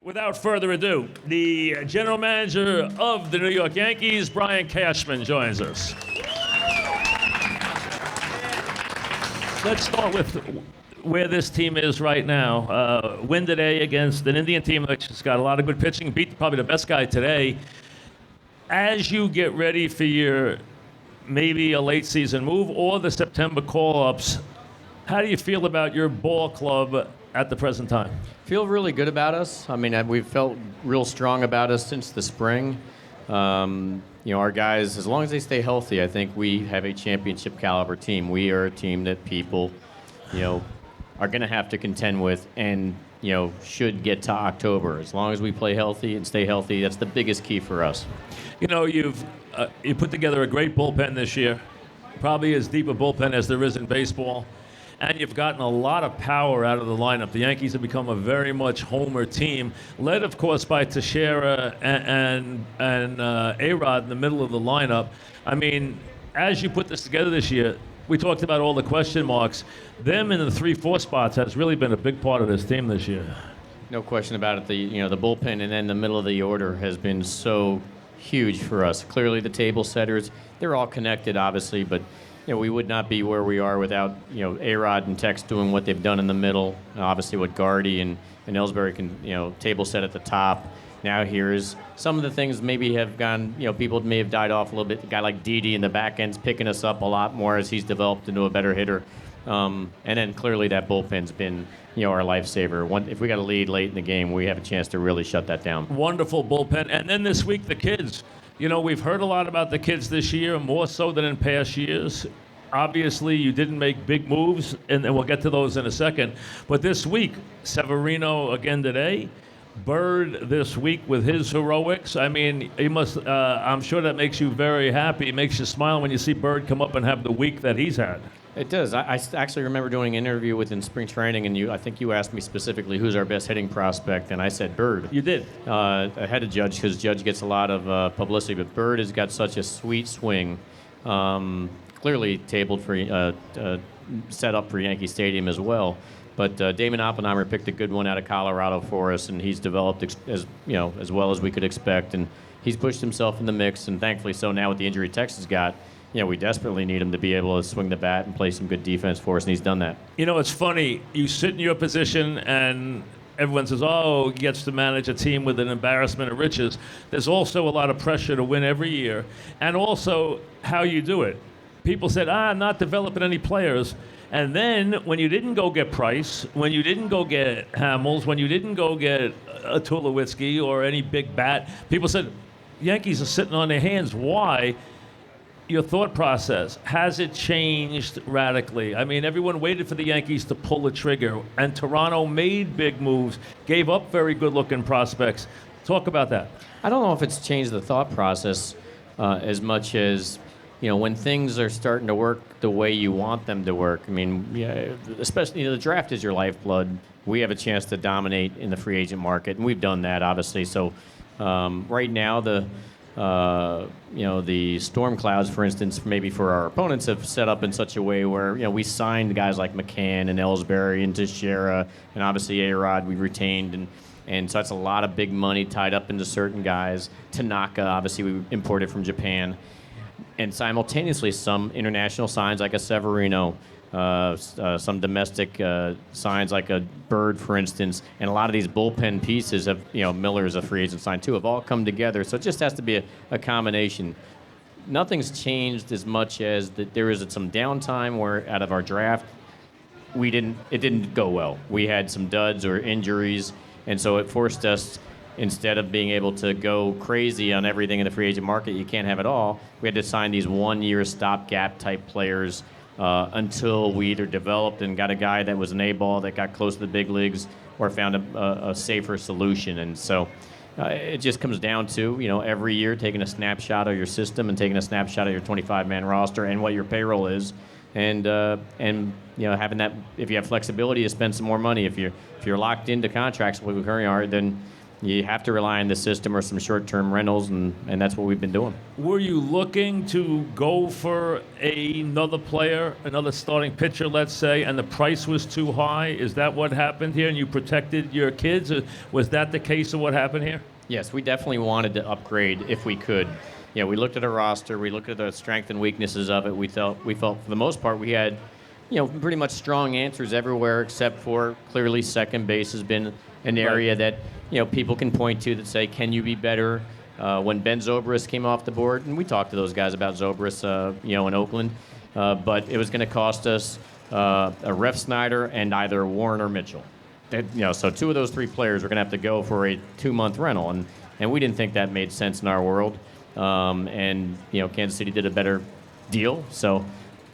Without further ado, the general manager of the New York Yankees, Brian Cashman, joins us. Let's start with where this team is right now. Win today against an Indian team that's got a lot of good pitching, beat probably the best guy today. As you get ready for your maybe a late season move or the September call-ups, how do you feel about your ball club at the present time? Feel really good about us. I mean, we've felt real strong about us since the spring. Our guys, as long as they stay healthy, I think we have a championship caliber team. We are a team that people, are going to have to contend with and, should get to October. As long as we play healthy and stay healthy, that's the biggest key for us. You put together a great bullpen this year, probably as deep a bullpen as there is in baseball. And you've gotten a lot of power out of the lineup. The Yankees have become a very much homer team, led, of course, by Teixeira and A-Rod in the middle of the lineup. I mean, as you put this together this year, we talked about all the question marks. Them in the 3-4 spots has really been a big part of this team this year. No question about it. The bullpen and then the middle of the order has been so huge for us. Clearly, the table setters, they're all connected, obviously, but we would not be where we are without, A-Rod and Tex doing what they've done in the middle. Obviously, what Gardy and Ellsbury can, table set at the top. Now here's some of the things maybe have gone, people may have died off a little bit. A guy like Didi in the back end's picking us up a lot more as he's developed into a better hitter. And then clearly that bullpen's been, our lifesaver. If we got a lead late in the game, we have a chance to really shut that down. Wonderful bullpen. And then this week, the kids. We've heard a lot about the kids this year, more so than in past years. Obviously, you didn't make big moves, and we'll get to those in a second. But this week, Severino again today, Bird this week with his heroics. I mean, I'm sure that makes you very happy. It makes you smile when you see Bird come up and have the week that he's had. It does. I actually remember doing an interview within spring training, and I think you asked me specifically who's our best hitting prospect, and I said Bird. You did. Ahead of Judge, because Judge gets a lot of publicity, but Bird has got such a sweet swing. Clearly tabled for set up for Yankee Stadium as well. But Damon Oppenheimer picked a good one out of Colorado for us, and he's developed as well as we could expect, and he's pushed himself in the mix, and thankfully so now with the injury Texas got. We desperately need him to be able to swing the bat and play some good defense for us, and he's done that. It's funny. You sit in your position, and everyone says, he gets to manage a team with an embarrassment of riches. There's also a lot of pressure to win every year, and also how you do it. People said, I'm not developing any players. And then when you didn't go get Price, when you didn't go get Hamels, when you didn't go get a Tulowitzki or any big bat, people said, Yankees are sitting on their hands. Why? Your thought process, has it changed radically? I mean, everyone waited for the Yankees to pull the trigger, and Toronto made big moves, gave up very good-looking prospects. Talk about that. I don't know if it's changed the thought process as much as, when things are starting to work the way you want them to work. I mean, especially, the draft is your lifeblood. We have a chance to dominate in the free agent market, and we've done that, obviously. So right now, the storm clouds, for instance, maybe for our opponents, have set up in such a way where, we signed guys like McCann and Ellsbury and Teixeira, and obviously A-Rod we retained, and so that's a lot of big money tied up into certain guys. Tanaka, obviously, we imported from Japan. And simultaneously, some international signs like a Severino, some domestic signs like a Bird, for instance, and a lot of these bullpen pieces have, Miller's a free agent sign too, have all come together. So it just has to be a combination. Nothing's changed as much as that there is some downtime where out of our draft, it didn't go well. We had some duds or injuries, and so it forced us, instead of being able to go crazy on everything in the free agent market, you can't have it all. We had to sign these one-year stopgap type players until we either developed and got a guy that was an A-ball that got close to the big leagues or found a safer solution. And so it just comes down to, every year taking a snapshot of your system and taking a snapshot of your 25-man roster and what your payroll is. And having that, if you have flexibility to spend some more money, if you're locked into contracts like we currently are, then you have to rely on the system or some short-term rentals, and that's what we've been doing. Were you looking to go for another player, another starting pitcher, let's say, and the price was too high? Is that what happened here, and you protected your kids? Or was that the case of what happened here? Yes, we definitely wanted to upgrade if we could. We looked at our roster, we looked at the strength and weaknesses of it. We felt for the most part we had, pretty much strong answers everywhere except for clearly second base has been an area that, people can point to that say, can you be better? When Ben Zobrist came off the board, and we talked to those guys about Zobrist, in Oakland, but it was going to cost us a Ref Snyder and either Warren or Mitchell. So two of those three players are going to have to go for a 2-month rental, and we didn't think that made sense in our world. Kansas City did a better deal, so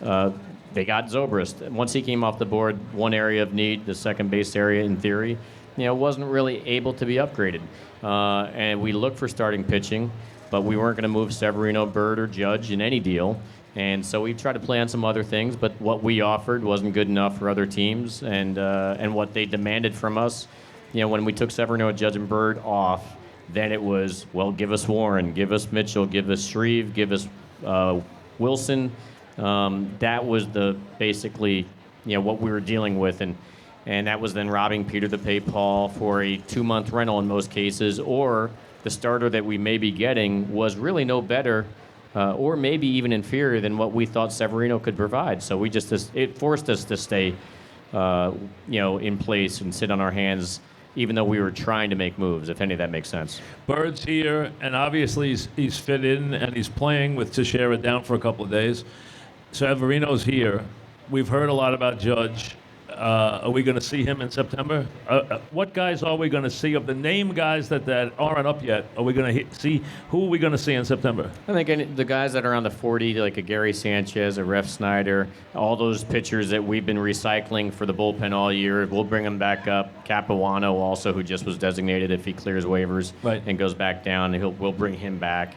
they got Zobrist. Once he came off the board, one area of need, the second base area, in theory, wasn't really able to be upgraded. And we looked for starting pitching, but we weren't going to move Severino, Bird, or Judge in any deal. And so we tried to play on some other things, but what we offered wasn't good enough for other teams, and what they demanded from us, when we took Severino, Judge, and Bird off, then it was, well, give us Warren, give us Mitchell, give us Shreve, give us Wilson. That was basically what we were dealing with, and that was then robbing Peter to pay Paul for a 2-month rental in most cases, or the starter that we may be getting was really no better, or maybe even inferior than what we thought Severino could provide. So it forced us to stay, in place and sit on our hands, even though we were trying to make moves, if any of that makes sense. Bird's here, and obviously he's fit in, and he's playing with Teixeira down for a couple of days. Severino's here. We've heard a lot about Judge. Are we going to see him in September? What guys are we going to see? Of the name guys that aren't up yet, are we going to see? Who are we going to see in September? I think the guys that are on the 40, like a Gary Sanchez, a Ref Snyder, all those pitchers that we've been recycling for the bullpen all year, we'll bring them back up. Capuano also, who just was designated if he clears waivers and goes back down, we'll bring him back.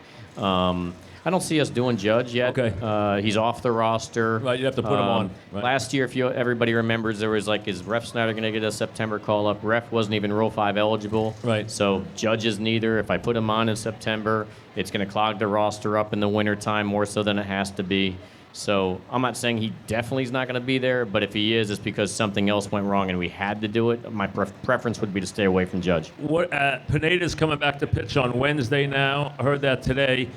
I don't see us doing Judge yet. Okay. He's off the roster. Right, you have to put him on. Right. Last year, everybody remembers, there was is Ref Snyder going to get a September call-up? Ref wasn't even Rule 5 eligible. Right. So Judge is neither. If I put him on in September, it's going to clog the roster up in the wintertime more so than it has to be. So I'm not saying he definitely is not going to be there, but if he is, it's because something else went wrong and we had to do it. My preference would be to stay away from Judge. Pineda's coming back to pitch on Wednesday now. I heard that today.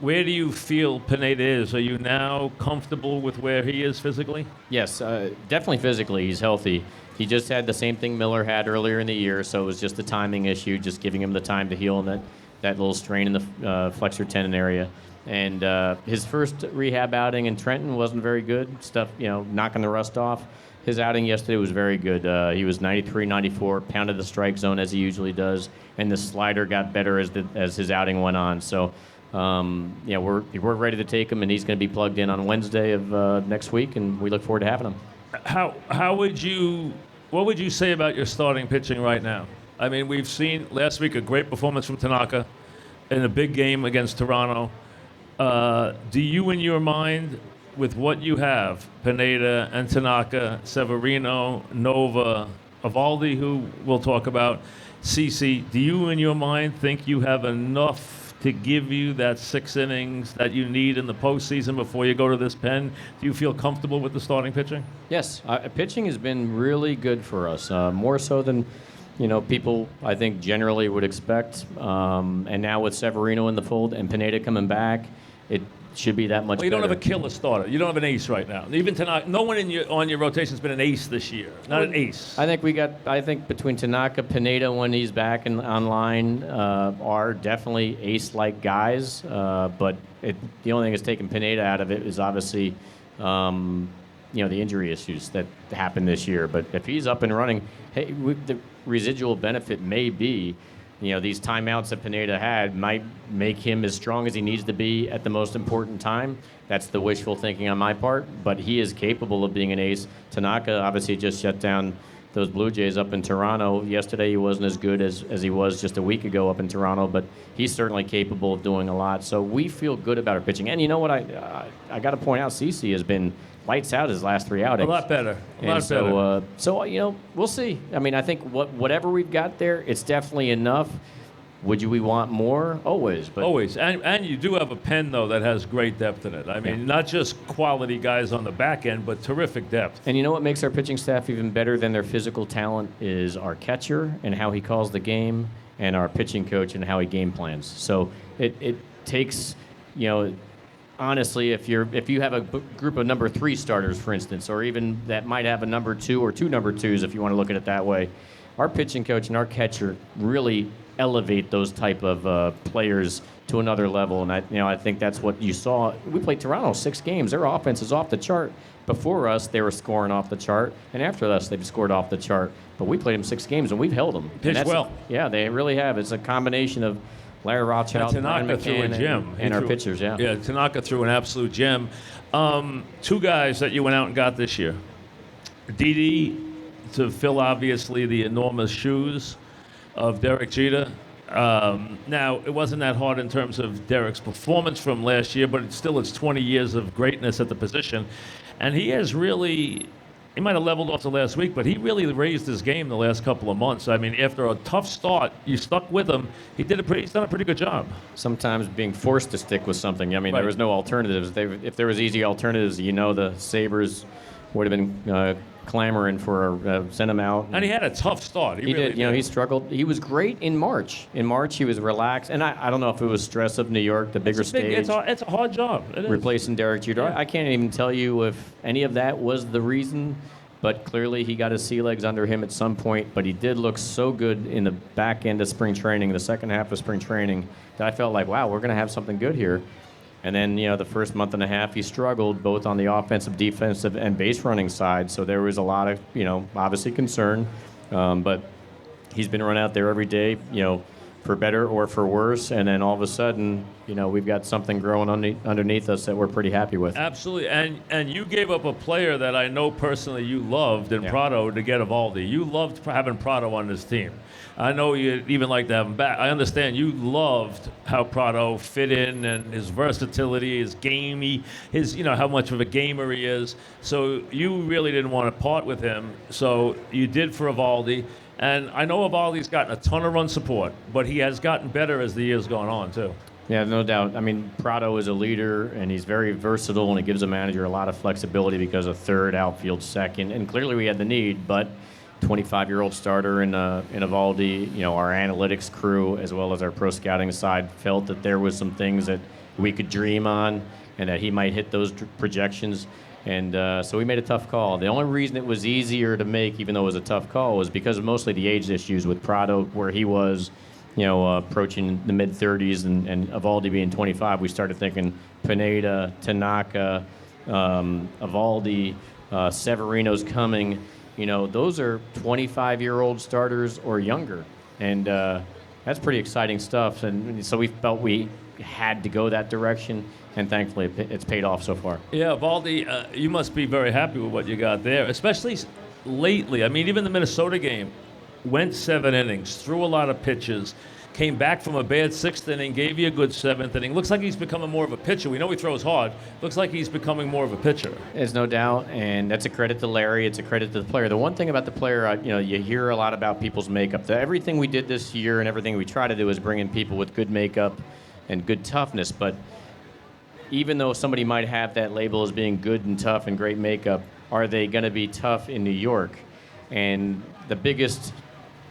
Where do you feel Pineda is? Are you now comfortable with where he is physically? Yes, definitely physically. He's healthy. He just had the same thing Miller had earlier in the year, so it was just a timing issue, just giving him the time to heal that little strain in the flexor tendon area. And his first rehab outing in Trenton wasn't very good. Stuff, knocking the rust off. His outing yesterday was very good. He was 93, 94, pounded the strike zone as he usually does, and the slider got better as his outing went on. So. We're ready to take him, and he's going to be plugged in on Wednesday of next week, and we look forward to having him. What would you say about your starting pitching right now? I mean, we've seen last week a great performance from Tanaka in a big game against Toronto. Do you, in your mind, with what you have, Pineda and Tanaka, Severino, Nova, Evaldi, who we'll talk about, CC, do you, in your mind, think you have enough to give you that 6 innings that you need in the postseason before you go to this pen? Do you feel comfortable with the starting pitching? Yes, pitching has been really good for us, more so than people I think generally would expect. And now with Severino in the fold and Pineda coming back, it should be that much better. You don't have a killer starter. You don't have an ace right now. Even Tanaka, no one on your rotation has been an ace this year. Not an ace. I think between Tanaka, Pineda, when he's back online, are definitely ace-like guys. But the only thing that's taken Pineda out of it is obviously, the injury issues that happened this year. But if he's up and running, hey, the residual benefit may be, these timeouts that Pineda had might make him as strong as he needs to be at the most important time. That's the wishful thinking on my part, but he is capable of being an ace. Tanaka obviously just shut down those Blue Jays up in Toronto. Yesterday he wasn't as good as he was just a week ago up in Toronto, but he's certainly capable of doing a lot. So we feel good about our pitching. And you know what? I got to point out, CC has been lights out his last 3 outings. A lot better. A lot so, better. So we'll see. I mean, I think whatever we've got there, it's definitely enough. We want more? Always. But Always. And you do have a pen, though, that has great depth in it. I mean, not just quality guys on the back end, but terrific depth. And you know what makes our pitching staff even better than their physical talent is our catcher and how he calls the game, and our pitching coach and how he game plans. So it takes, honestly, if you have a group of number 3 starters, for instance, or even that might have a number 2 or 2 number 2s, if you want to look at it that way, our pitching coach and our catcher really elevate those type of players to another level. And I think that's what you saw. We played Toronto 6 games. Their offense is off the chart. Before us, they were scoring off the chart, and after us, they've scored off the chart. But we played them 6 games, and we've held them. Pitched well. Yeah, they really have. It's a combination of Larry Rothschild, Brian Tanaka threw a McCann, gem. and our pitchers. Yeah. Yeah, Tanaka threw an absolute gem. 2 guys that you went out and got this year. Didi to fill, obviously, the enormous shoes of Derek Jeter. Now, it wasn't that hard in terms of Derek's performance from last year, but it's 20 years of greatness at the position. And he has really, he might have leveled off the last week, but he really raised his game the last couple of months. I mean, after a tough start, you stuck with him. He's done a pretty good job. Sometimes being forced to stick with something. I mean, Right. There was no alternatives. If there was easy alternatives, the Sabres would have been clamoring for send him out. And he had a tough start. He really did. He struggled. He was great in March. In March, he was relaxed. And I don't know if it was stress of New York, the bigger stage. It's a hard job. It is. Replacing Derek Jeter. Yeah. I can't even tell you if any of that was the reason, but clearly he got his sea legs under him at some point. But he did look so good in the back end of spring training, the second half of spring training, that I felt like, wow, we're going to have something good here. And then, the first month and a half, he struggled both on the offensive, defensive, and base running side. So there was a lot of, obviously concern. But he's been run out there every day, for better or for worse. And then all of a sudden, we've got something growing underneath us that we're pretty happy with. Absolutely. And you gave up a player that I know personally you loved in Prado to get Eovaldi. You loved having Prado on this team. I know you even like to have him back. I understand you loved how Prado fit in and his versatility, his gamey, his how much of a gamer he is. So you really didn't want to part with him. So you did for Eovaldi. And I know Eovaldi's gotten a ton of run support, but he has gotten better as the years gone on too. Yeah, no doubt. I mean, Prado is a leader, and he's very versatile, and it gives a manager a lot of flexibility because of third, outfield, second, and clearly we had the need, but 25-year-old starter in Eovaldi, our analytics crew as well as our pro scouting side felt that there was some things that we could dream on and that he might hit those projections. And so we made a tough call. The only reason it was easier to make, even though it was a tough call, was because of mostly the age issues with Prado, where he was, approaching the mid-30s, and Eovaldi being 25. We started thinking Pineda, Tanaka, Eovaldi, Severino's coming. Those are 25-year-old starters or younger, and that's pretty exciting stuff. And so we felt we had to go that direction, and thankfully it's paid off so far. Yeah, Eovaldi, you must be very happy with what you got there, especially lately. I mean, even the Minnesota game, went 7 innings, threw a lot of pitches, came back from a bad 6th inning, gave you a good 7th inning. Looks like he's becoming more of a pitcher. We know he throws hard. Looks like he's becoming more of a pitcher. There's no doubt, and that's a credit to Larry. It's a credit to the player. The one thing about the player, you hear a lot about people's makeup. Everything we did this year and everything we try to do is bring in people with good makeup and good toughness. But even though somebody might have that label as being good and tough and great makeup, are they going to be tough in New York? And the biggest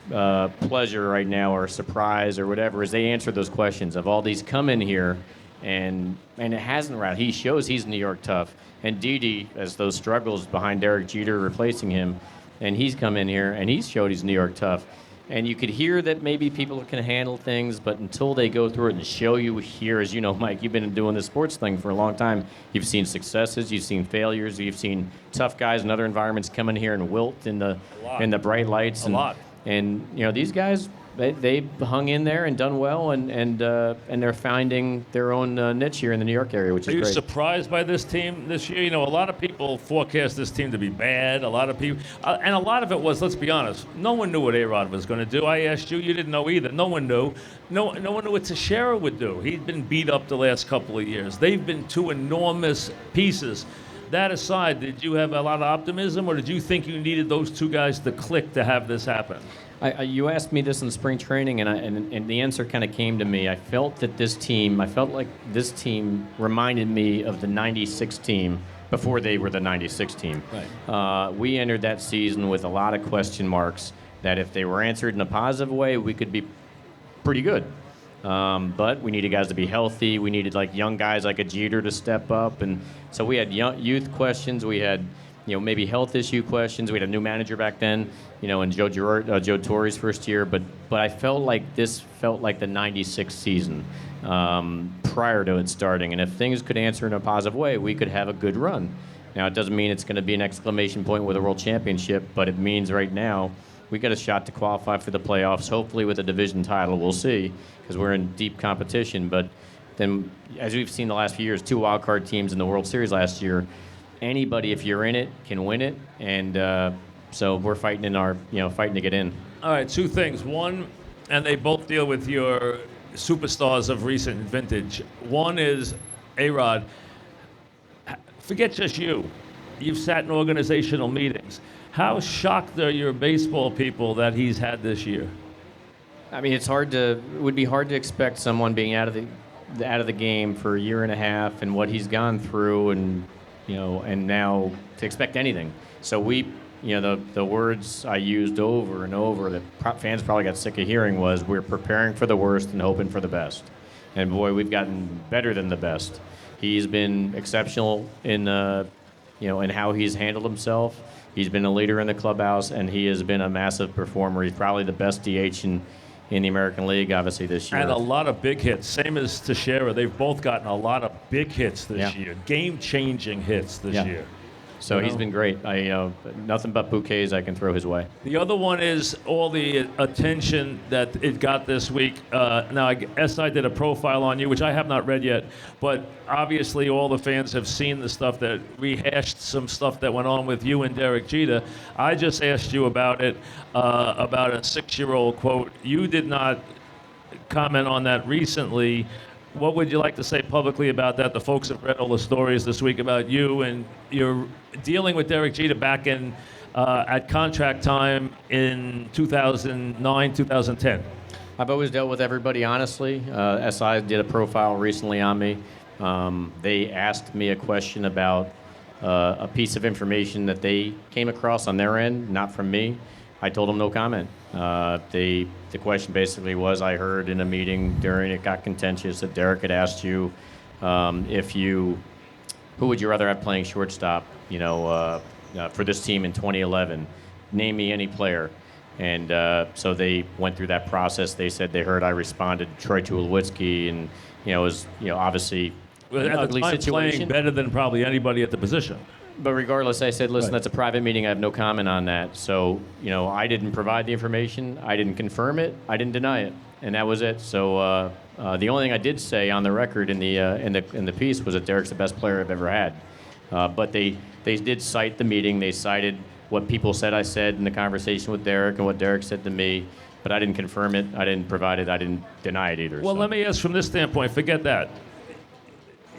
pleasure right now, or surprise or whatever, is they answer those questions. Of all these come in here, and it hasn't right. He shows he's New York tough. And Didi, as those struggles behind Derek Jeter replacing him, and he's come in here and he's showed he's New York tough. And you could hear that maybe people can handle things, but until they go through it and show you here, as you know, Mike, you've been doing this sports thing for a long time. You've seen successes, you've seen failures, you've seen tough guys in other environments come in here and wilt in the bright lights. A lot. And these guys, they hung in there and done well, and they're finding their own niche here in the New York area, which is great. Are you surprised by this team this year? A lot of people forecast this team to be bad. A lot of people, and a lot of it was, let's be honest, no one knew what A-Rod was going to do. I asked you, you didn't know either. No one knew. No one knew what Teixeira would do. He'd been beat up the last couple of years. They've been 2 enormous pieces. that aside, did you have a lot of optimism, or did you think you needed those two guys to click to have this happen? You asked me this in spring training, and the answer kind of came to me. I felt like this team reminded me of the '96 team before they were the '96 team. Right. We entered that season with a lot of question marks that if they were answered in a positive way, we could be pretty good. But we needed guys to be healthy. We needed young guys like a Jeter to step up, and so we had youth questions. We had maybe health issue questions. We had a new manager back then, in Joe Torre's first year. But I felt like this felt like the '96 season prior to it starting. And if things could answer in a positive way, we could have a good run. Now, it doesn't mean it's going to be an exclamation point with a world championship, but it means right now we got a shot to qualify for the playoffs, hopefully with a division title. We'll see, because we're in deep competition. But then, as we've seen the last few years, 2 wild card teams in the World Series last year, anybody, if you're in it, can win it. And so we're fighting fighting to get in. All right, 2 things. One, and they both deal with your superstars of recent vintage. One is A-Rod. Forget just you. You've sat in organizational meetings. How shocked are your baseball people that he's had this year? I mean, it would be hard to expect someone being out of the game for a year and a half and what he's gone through, and now to expect anything. So the words I used over and over that fans probably got sick of hearing was, we're preparing for the worst and hoping for the best. And boy, we've gotten better than the best. He's been exceptional in in how he's handled himself. He's been a leader in the clubhouse, and he has been a massive performer. He's probably the best DH in the American League, obviously, this year. And a lot of big hits. Same as Teixeira. They've both gotten a lot of big hits this year. Game-changing hits this year. So he's been great. Nothing but bouquets I can throw his way. The other one is all the attention that it got this week. Now, I guess I did a profile on you, which I have not read yet, but obviously all the fans have seen the stuff that rehashed some stuff that went on with you and Derek Jeter. I just asked you about it, about a 6-year-old quote. You did not comment on that recently. What would you like to say publicly about that? The folks have read all the stories this week about you, and you're dealing with Derek Jeter back in at contract time in 2009, 2010. I've always dealt with everybody honestly. SI did a profile recently on me. They asked me a question about a piece of information that they came across on their end, not from me. I told them no comment. The question basically was, I heard in a meeting during it got contentious that Derek had asked you who would you rather have playing shortstop, for this team in 2011? Name me any player. And so they went through that process. They said they heard I responded to Troy Tulowitzki, and it was obviously an ugly situation. Playing better than probably anybody at the position. But regardless, I said, listen, that's a private meeting. I have no comment on that. So, I didn't provide the information. I didn't confirm it. I didn't deny it. And that was it. So the only thing I did say on the record in the piece was that Derek's the best player I've ever had. But they did cite the meeting. They cited what people said I said in the conversation with Derek and what Derek said to me. But I didn't confirm it. I didn't provide it. I didn't deny it either. Well, let me ask from this standpoint. Forget that.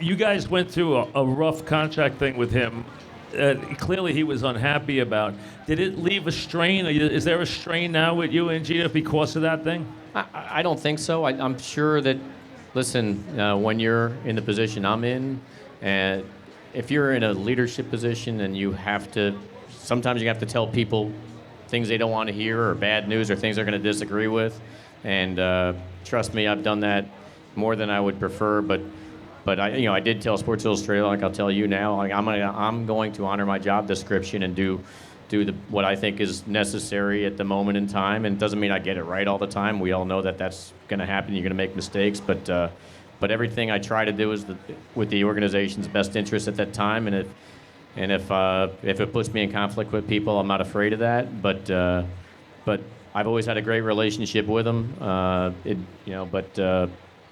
You guys went through a rough contract thing with him. Clearly he was unhappy about. Did it leave a strain? Is there a strain now with you and Jeter because of that thing? I don't think so. I'm sure that, listen, when you're in the position I'm in, and if you're in a leadership position and sometimes you have to tell people things they don't want to hear, or bad news, or things they're going to disagree with. And trust me, I've done that more than I would prefer, but I did tell Sports Illustrated, like I'll tell you now, I'm going to honor my job description and do what I think is necessary at the moment in time. And it doesn't mean I get it right all the time. We all know that that's going to happen. You're going to make mistakes, but everything I try to do is with the organization's best interest at that time. And if it puts me in conflict with people, I'm not afraid of that. But I've always had a great relationship with them.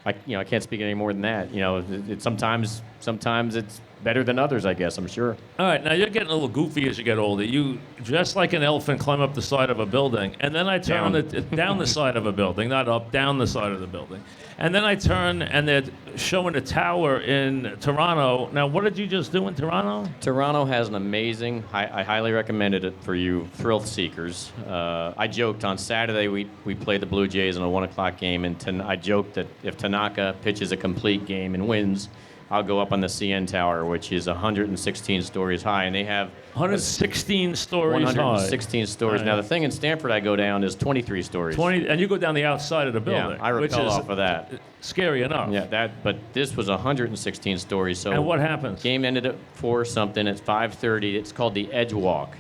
I can't speak any more than that. Sometimes sometimes it's better than others, I guess, I'm sure. All right, now you're getting a little goofy as you get older. You dress like an elf and climb up the side of a building, and then I turn down the side of a building, not up, down the side of the building. And then I turn, and they're showing a tower in Toronto. Now, what did you just do in Toronto? Toronto has an amazing, I highly recommended it for you thrill seekers. I joked on Saturday we played the Blue Jays in a 1 o'clock game, and I joked that if Tanaka pitches a complete game and wins, I'll go up on the CN Tower, which is 116 stories high, and they have 116 stories 116 stories. Right. Now, the thing in Stanford I go down is 23 stories. 20, and you go down the outside of the building. Yeah, I rappel off of that. Scary enough. Yeah, but this was 116 stories. So and what happens? Game ended at 4-something. It's 5:30. It's called the Edge Walk,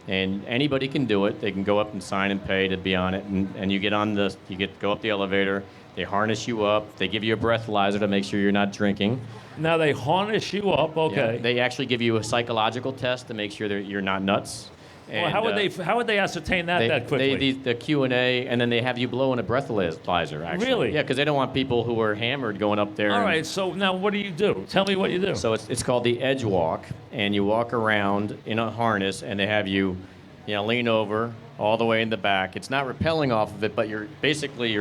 and anybody can do it. They can go up and sign and pay to be on it, and you get on go up the elevator. They harness you up. They give you a breathalyzer to make sure you're not drinking. Now they harness you up, okay. Yeah, they actually give you a psychological test to make sure that you're not nuts. And, well, how would they ascertain that quickly? The Q&A, and then they have you blow in a breathalyzer, actually. Really? Yeah, because they don't want people who are hammered going up there. All right, so now what do you do? Tell me what you do. So it's called the Edge Walk, and you walk around in a harness, and they have you lean over all the way in the back. It's not rappelling off of it, but your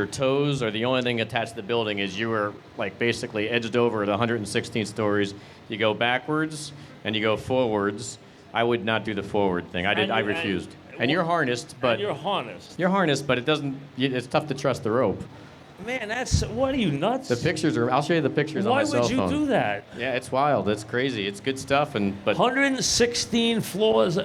toes are the only thing attached to the building. Is you are like basically edged over at 116 stories. You go backwards and you go forwards. I would not do the forward thing. I refused. And you're harnessed, but you're harnessed. You're harnessed, but it's tough to trust the rope. Man, what are you, nuts? The pictures I'll show you the pictures on my cell phone. Why would you do that? Yeah, it's wild. It's crazy. It's good stuff. But 116 floors.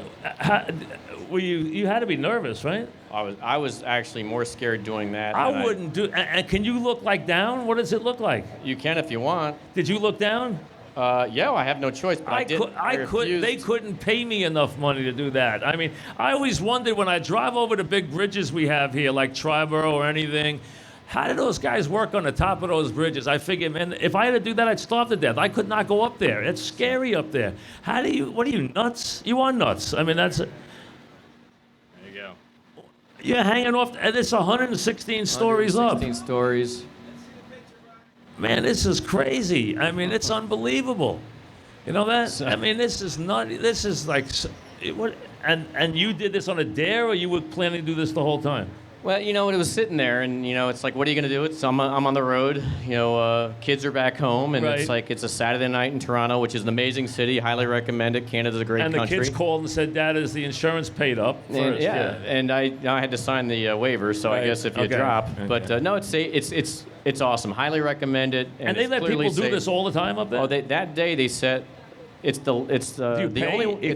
You had to be nervous, right? I was actually more scared doing that. I wouldn't do. And can you look down? What does it look like? You can if you want. Did you look down? Yeah, I have no choice. But I could. They couldn't pay me enough money to do that. I mean, I always wondered when I drive over the big bridges we have here, like Triborough or anything. How do those guys work on the top of those bridges? I figure, man, if I had to do that, I'd starve to death. I could not go up there. It's scary up there. What are you, nuts? You are nuts. I mean, that's... You're hanging off, and it's 116 stories up. 116 stories. Man, this is crazy. I mean, it's unbelievable. You know that? I mean, this is not. This is like, what? And you did this on a dare, or you were planning to do this the whole time? Well, it was sitting there, and it's like, what are you going to do? I'm on the road. Kids are back home, and right. It's a Saturday night in Toronto, which is an amazing city. Highly recommend it. Canada's a great country. And the kids called and said, "Dad, is the insurance paid up?" And, and I had to sign the waiver, so right. I guess if you drop. Okay. But no, it's awesome. Highly recommend it. And they let people do this all the time up there. Oh, that day they set. It's the only.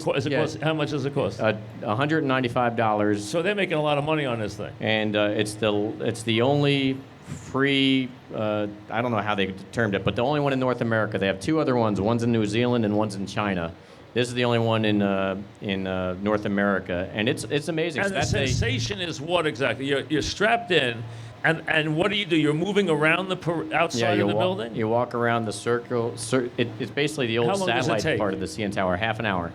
How much does it cost? $195. So they're making a lot of money on this thing. And it's the only free. I don't know how they termed it, but the only one in North America. They have two other ones. One's in New Zealand and one's in China. This is the only one in North America, and it's amazing. And so the sensation is what exactly? You're strapped in. And what do? You're moving around outside of the building? You walk around the circle. It's basically the old satellite part of the CN Tower, half an hour.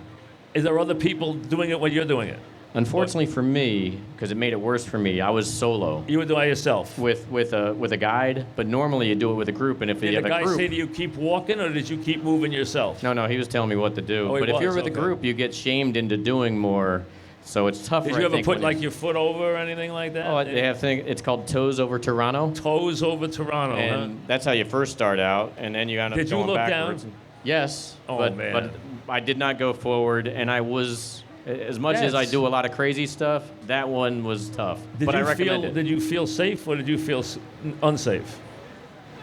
Is there other people doing it while you're doing it? Unfortunately for me, because it made it worse for me, I was solo. You were doing it yourself? With a guide, but normally you do it with a group. And if you have a group... Did the guy say to you, keep walking, or did you keep moving yourself? No, he was telling me what to do. But if you're with a group, you get shamed into doing more... So it's tougher. Did you ever put your foot over or anything like that? Oh, they have it's called Toes Over Toronto. Toes Over Toronto, and that's how you first start out, and then you end up going backwards. Did you look down? Yes. Oh, man. But I did not go forward, and I was, as much as I do a lot of crazy stuff, that one was tough. But I recommend it. Did you feel safe, or did you feel unsafe?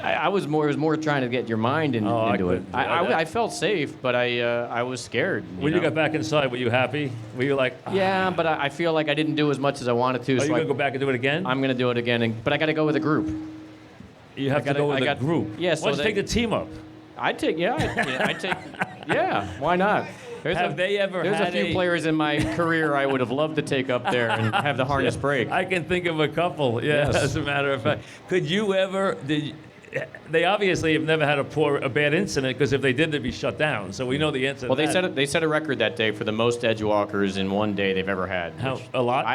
I was more trying to get your mind into it. I felt safe, but I was scared. When you got back inside, were you happy? Were you like... Yeah, but I feel like I didn't do as much as I wanted to. Are you going to go back and do it again? I'm going to do it again, but I got to go with a group. You have to go with a group? Yeah. Why don't you take the team up? I'd take, why not? There's a few players in my career I would have loved to take up there and have the harness break. I can think of a couple, yes. As a matter of fact. Could you ever... they obviously have never had a bad incident, because if they did, they'd be shut down. So we know the incident. Well, they set a record that day for the most edge walkers in one day they've ever had. A lot?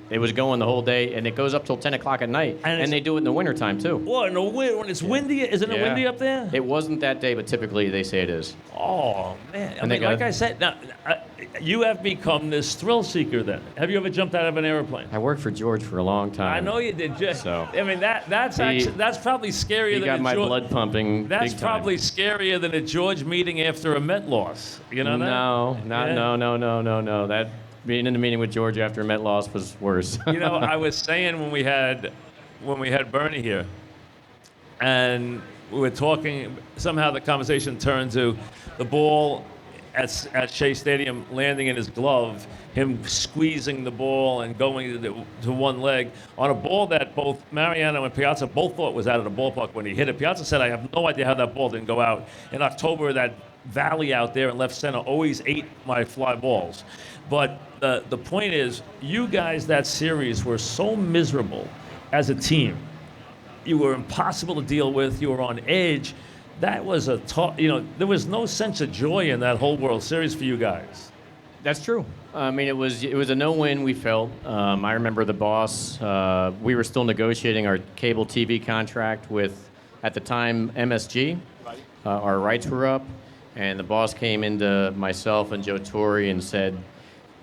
It was going the whole day, and it goes up till 10 o'clock at night. And they do it in the wintertime, too. Well, in the winter, when it's windy, isn't it windy up there? It wasn't that day, but typically they say it is. Oh, man. And like I said, now, you have become this thrill seeker then. Have you ever jumped out of an airplane? I worked for George for a long time. I know you did. So, I mean, that's probably scarier than he got my blood pumping. That's big time. probably scarier than a George meeting after a Met loss. You know that? No. That being in the meeting with George after a Met loss was worse. You know, I was saying when we had Bernie here, and we were talking, somehow the conversation turned to the ball at Shea Stadium landing in his glove, him squeezing the ball and going to one leg on a ball that both Mariano and Piazza both thought was out of the ballpark when he hit it. Piazza said, I have no idea how that ball didn't go out. In October, that valley out there in left center always ate my fly balls. But the point is, you guys, that series, were so miserable as a team. You were impossible to deal with. You were on edge. That was there was no sense of joy in that whole World Series for you guys. That's true. I mean, it was a no-win, we felt. I remember the boss, we were still negotiating our cable TV contract with, at the time, MSG. Our rights were up, and the boss came into myself and Joe Torre and said,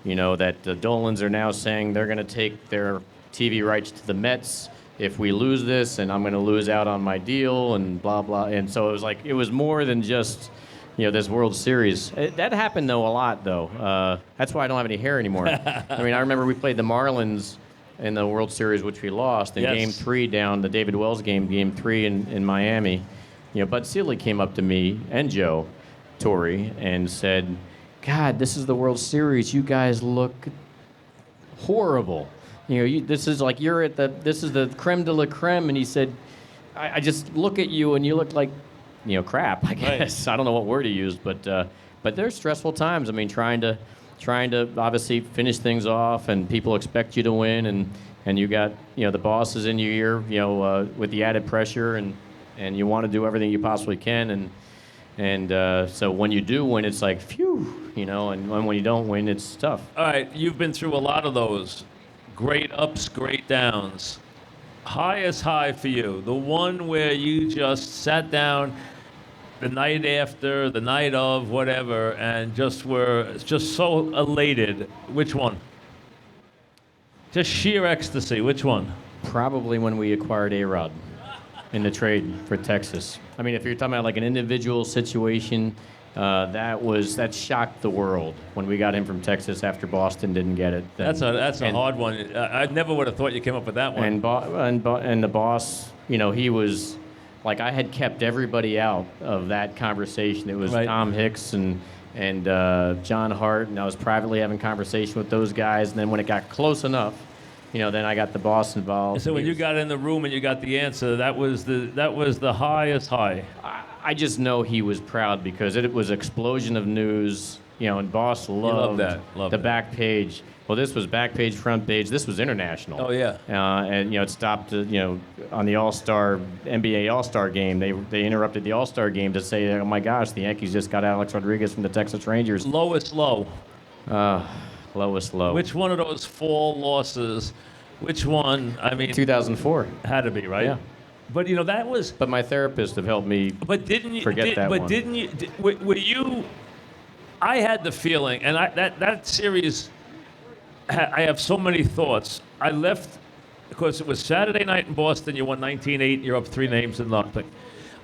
that the Dolans are now saying they're going to take their TV rights to the Mets if we lose this, and I'm going to lose out on my deal, and blah, blah. And so it was more than just, this World Series. That happened, though, a lot, though. That's why I don't have any hair anymore. I mean, I remember we played the Marlins in the World Series, which we lost, in Game 3 down, the David Wells Game 3 in Miami. Bud Selig came up to me and Joe Torre and said, God, this is the World Series. You guys look horrible. This is like this is the creme de la creme. And he said, I just look at you and you look like, crap, I guess. Right. I don't know what word he used, but there's stressful times. I mean, trying to obviously finish things off, and people expect you to win, and you got, the boss is in your ear, with the added pressure, and you want to do everything you possibly can. And so when you do win, it's like, phew, and when you don't win, it's tough. All right, you've been through a lot of those. Great ups, great downs. Highest high for you, the one where you just sat down the night after, the night of, whatever, and were just so elated. Which one? Just sheer ecstasy. Which one? Probably when we acquired A-Rod in the trade for Texas. I mean, if you're talking about like an individual situation, that shocked the world when we got him from Texas after Boston didn't get it. That's a hard one. I never would have thought you came up with that one. And the boss, he was like, I had kept everybody out of that conversation. It was right. Tom Hicks and John Hart, and I was privately having conversation with those guys. And then when it got close enough, then I got the boss involved. So when you got in the room and you got the answer, that was the highest high. I just know he was proud because it was an explosion of news, and boss loved the back page. Well, this was back page, front page. This was international. Oh yeah. And it stopped. On the All-Star NBA All-Star game, they interrupted the All-Star game to say, "Oh my gosh, the Yankees just got Alex Rodriguez from the Texas Rangers." Lowest low. Lowest low. Which one of those fall losses? Which one? I mean, 2004 had to be right. Yeah. But that was. But my therapist have helped me. But didn't you forget that one? But didn't you? Were you? I had the feeling, and that series. I have so many thoughts. I left because it was Saturday night in Boston. You won 19-8. You're up 3-0.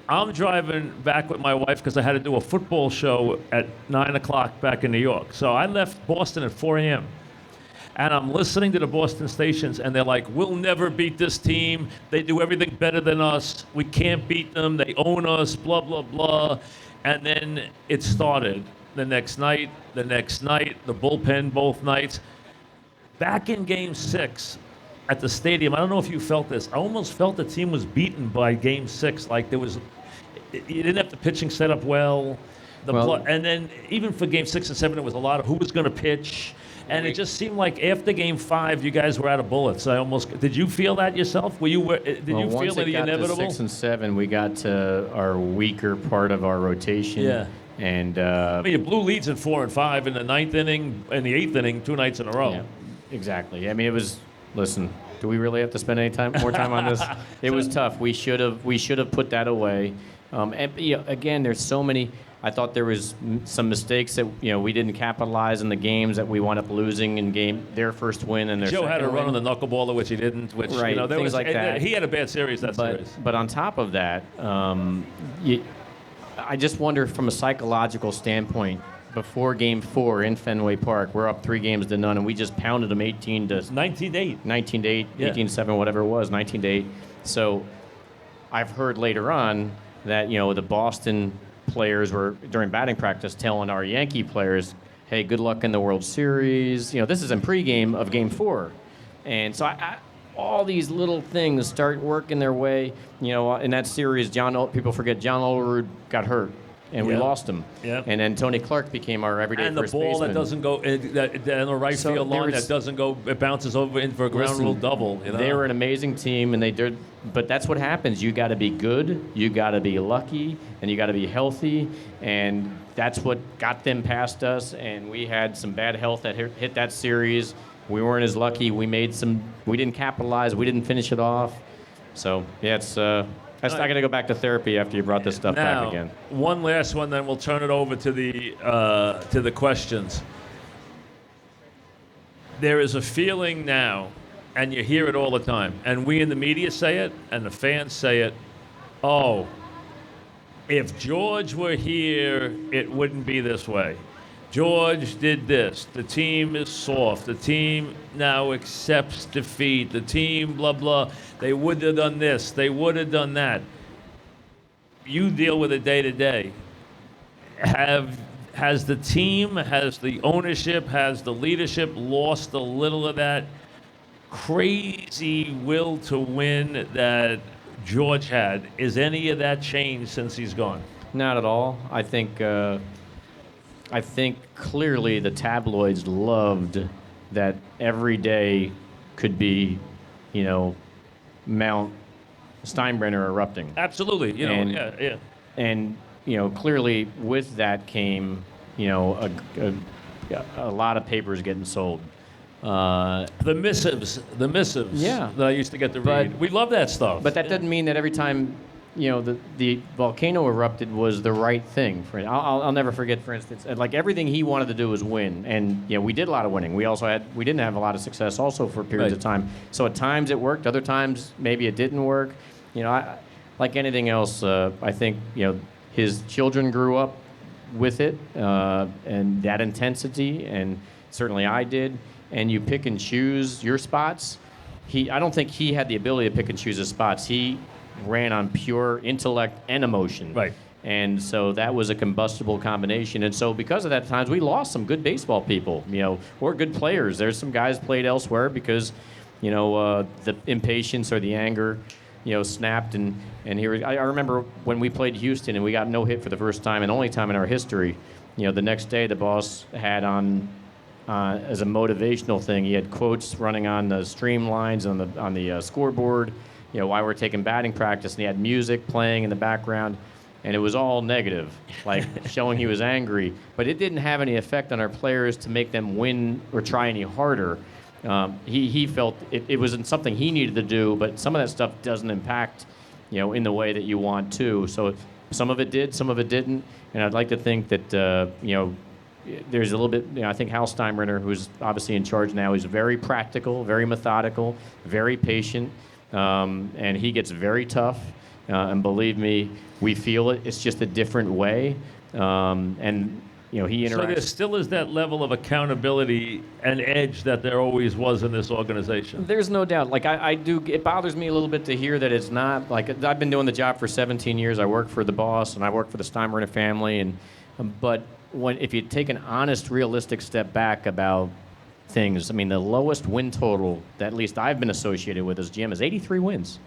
I'm driving back with my wife because I had to do a football show at 9 o'clock back in New York. So I left Boston at 4 a.m. And I'm listening to the Boston stations, and they're like, we'll never beat this team. They do everything better than us. We can't beat them. They own us, blah, blah, blah. And then it started the next night, the bullpen both nights. Back in Game 6 at the stadium, I don't know if you felt this. I almost felt the team was beaten by Game 6. Like you didn't have the pitching set up well. And then even for Game 6 and 7, it was a lot of who was going to pitch. And it just seemed like after Game 5, you guys were out of bullets. Did you feel that yourself? Did you feel once it the got inevitable? to 6 and 7, we got to our weaker part of our rotation. Yeah. And I mean, you blew leads in 4 and 5 in the 9th inning and the 8th inning 2 nights in a row. yeah, exactly. I mean, it was. Listen, do we really have to spend any more time on this? It was tough. We should have put that away. And again, there's so many. I thought there was some mistakes that we didn't capitalize in the games that we wound up losing in their first win and their Joe second had a run win. on the knuckleballer, which he didn't. Which Right, there things was, like that. He had a bad series series. But on top of that, I just wonder from a psychological standpoint. Before Game 4 in Fenway Park, we're up 3 games to none, and we just pounded them 18 to 19-8, 19-8, Yeah. 18-7, whatever it was, 19-8. So I've heard later on that the Boston players were during batting practice telling our Yankee players, "Hey, good luck in the World Series." This is in pregame of Game 4, and so all these little things start working their way. In that series, people forget John Olerud got hurt. And we lost him. Yep. And then Tony Clark became our everyday and the first ball baseman. that doesn't go that in the right So field line there's- that doesn't go, it bounces over in for a ground rule double. They were an amazing team, and they did. But that's what happens. You got to be good, you got to be lucky, and you got to be healthy. And that's what got them past us. And we had some bad health that hit that series. We weren't as lucky. We didn't capitalize. We didn't finish it off. So yeah, it's. I got to go back to therapy after you brought this stuff back again. One last one, then we'll turn it over to the questions. There is a feeling now, and you hear it all the time, and we in the media say it, and the fans say it. Oh, if George were here, it wouldn't be this way. George did this. The team is soft. The team now accepts defeat. The team, blah, blah. They would have done this. They would have done that. You deal with it day to day. Has the team, has the ownership, has the leadership lost a little of that crazy will to win that George had? Is any of that changed since he's gone? Not at all. I think clearly the tabloids loved that every day could be, Mount Steinbrenner erupting. Absolutely. Yeah. And clearly with that came, a lot of papers getting sold. The missives. Yeah. That I used to get to read. We love that stuff. But that doesn't mean that every time the volcano erupted was the right thing. I'll never forget, for instance, like everything he wanted to do was win, and we did a lot of winning. We didn't have a lot of success also for periods of time. So at times it worked, other times maybe it didn't work. Like anything else, I think his children grew up with it and that intensity, and certainly I did. And you pick and choose your spots. I don't think he had the ability to pick and choose his spots. He ran on pure intellect and emotion. Right. And so that was a combustible combination. And so because of that, at times we lost some good baseball people, or good players. There's some guys played elsewhere because, the impatience or the anger, snapped. And here, I remember when we played Houston and we got no hit for the first time and only time in our history. The next day the boss had on as a motivational thing, he had quotes running on the streamlines on the scoreboard. While we're taking batting practice, and he had music playing in the background, and it was all negative, like showing he was angry. But it didn't have any effect on our players to make them win or try any harder. He felt it wasn't something he needed to do, but some of that stuff doesn't impact, in the way that you want to. So some of it did, some of it didn't, and I'd like to think that, there's a little bit, I think Hal Steinbrenner, who's obviously in charge now, is very practical, very methodical, very patient. And he gets very tough, and believe me, we feel it. It's just a different way, and he interacts. So there still is that level of accountability and edge that there always was in this organization. There's no doubt. Like I do, it bothers me a little bit to hear that it's not like I've been doing the job for 17 years. I work for the boss, and I work for the Steinbrenner family, but if you take an honest, realistic step back about things. I mean, the lowest win total that at least I've been associated with as GM is 83 wins.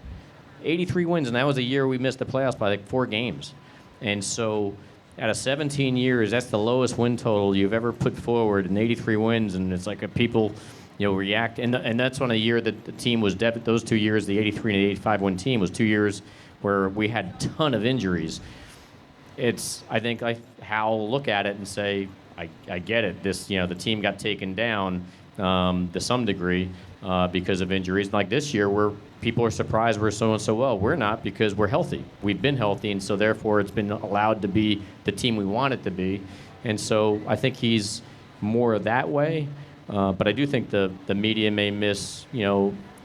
83 wins, and that was a year we missed the playoffs by like 4 games. And so out of 17 years, that's the lowest win total you've ever put forward, and 83 wins, and it's like people, react. And that's on a year that the team was those 2 years, the 83 and 85 win team was 2 years where we had a ton of injuries. It's, I think, Hal look at it and say, I get it. This, the team got taken down to some degree because of injuries. Like this year, where people are surprised we're so well. We're not, because we're healthy. We've been healthy, and so therefore it's been allowed to be the team we want it to be. And so I think he's more that way. But I do think the media may miss,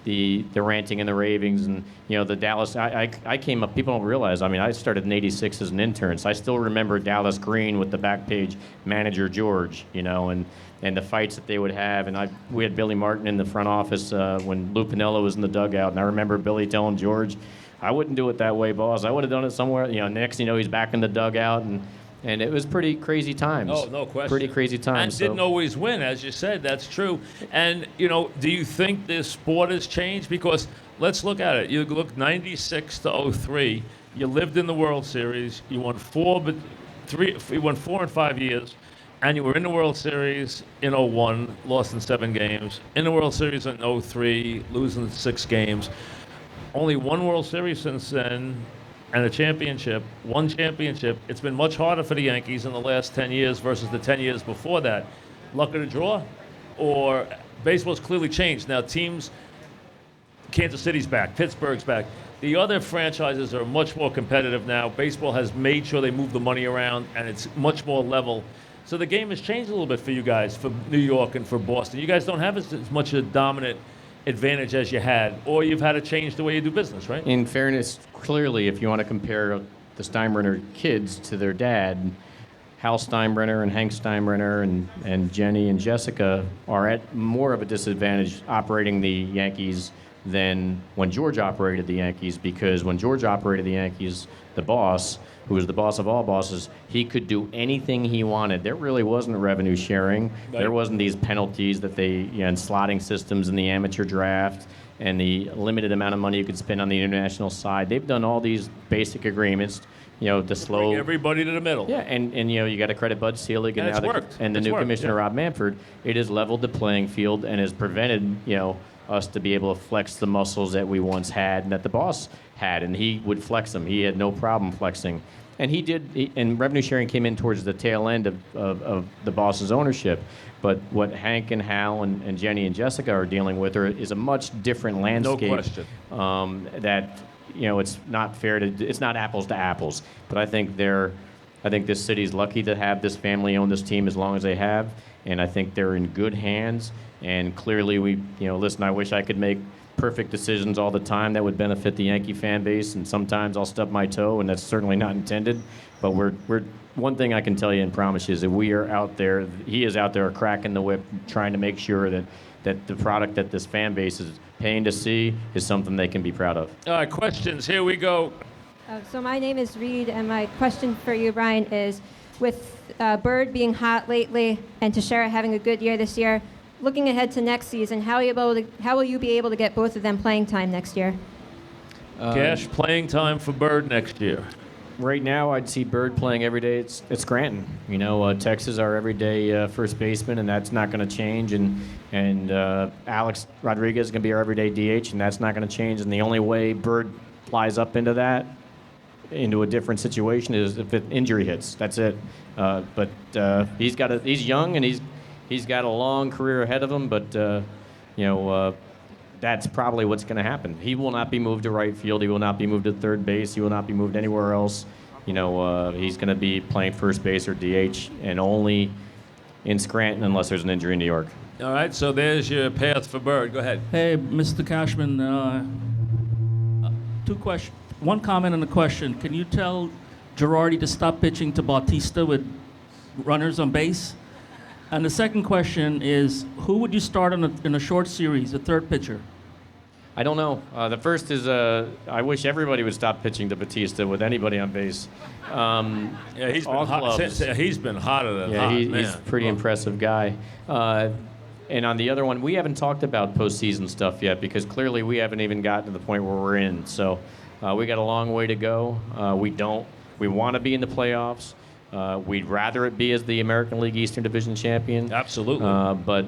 the ranting and the ravings, and the Dallas. I came up. People don't realize. I mean, I started in '86 as an intern, so I still remember Dallas Green with the back page manager George, and the fights that they would have. And we had Billy Martin in the front office when Lou Piniella was in the dugout, and I remember Billy telling George, "I wouldn't do it that way, boss. I would have done it somewhere." Next, he's back in the dugout, and it was pretty crazy times. Oh, no question. Pretty crazy times. And didn't always win, as you said. That's true. And, do you think this sport has changed? Because let's look at it. You look 96 to 03. You lived in the World Series. You won you won 4 and 5 years. And you were in the World Series in 01, lost in 7 games. In the World Series in 03, losing 6 games. Only one World Series since then, and one championship. It's been much harder for the Yankees in the last 10 years versus the 10 years before that. Luck of the draw? Or baseball's clearly changed. Now Kansas City's back, Pittsburgh's back. The other franchises are much more competitive now. Baseball has made sure they move the money around, and it's much more level. So the game has changed a little bit for you guys, for New York and for Boston. You guys don't have as much a dominant advantage as you had, or you've had to change the way you do business, right? In fairness, clearly, if you want to compare the Steinbrenner kids to their dad, Hal Steinbrenner and Hank Steinbrenner and Jenny and Jessica are at more of a disadvantage operating the Yankees than when George operated the Yankees, because when George operated the Yankees, the boss, who was the boss of all bosses, he could do anything he wanted. There really wasn't revenue sharing. Right. There wasn't these penalties that and slotting systems in the amateur draft and the limited amount of money you could spend on the international side. They've done all these basic agreements, to slow bring everybody to the middle. Yeah, and you got to credit Bud Selig and the new worked, commissioner Rob Manfred. It has leveled the playing field and has prevented us to be able to flex the muscles that we once had and that the boss had, and he would flex them. He had no problem flexing. And he did, and revenue sharing came in towards the tail end of the boss's ownership. But what Hank and Hal and Jenny and Jessica are dealing with is a much different landscape. No question. That, it's not fair it's not apples to apples. But I think this city's lucky to have this family own this team as long as they have. And I think they're in good hands. And clearly listen, I wish I could make perfect decisions all the time that would benefit the Yankee fan base, and sometimes I'll stub my toe, and that's certainly not intended. But we're one thing I can tell you and promise you is that we are out there. He is out there cracking the whip, trying to make sure that the product that this fan base is paying to see is something they can be proud of. All right, questions. Here we go. So my name is Reed, and my question for you, Brian, is with Bird being hot lately and Teixeira having a good year this year, looking ahead to next season, how will you be able to get both of them playing time next year? Cash, playing time for Bird next year. Right now, I'd see Bird playing every day at Scranton. Texas our everyday first baseman, and that's not going to change. And Alex Rodriguez is going to be our everyday DH, and that's not going to change. And the only way Bird flies up into a different situation is if an injury hits. That's it. But he's young, and he's got a long career ahead of him, but that's probably what's going to happen. He will not be moved to right field. He will not be moved to third base. He will not be moved anywhere else. He's going to be playing first base or DH, and only in Scranton unless there's an injury in New York. All right, so there's your path for Bird. Go ahead. Hey, Mr. Cashman, 2 questions. 1 comment and a question. Can you tell Girardi to stop pitching to Bautista with runners on base? And the second question is, who would you start in a short series, a third pitcher? I don't know. The first is I wish everybody would stop pitching to Bautista with anybody on base. He's been hot. He's been hotter than hot. He's a pretty impressive guy. And on the other one, we haven't talked about postseason stuff yet because clearly we haven't even gotten to the point where we're in. So we got a long way to go. We want to be in the playoffs. We'd rather it be as the American League Eastern Division champion. Absolutely. But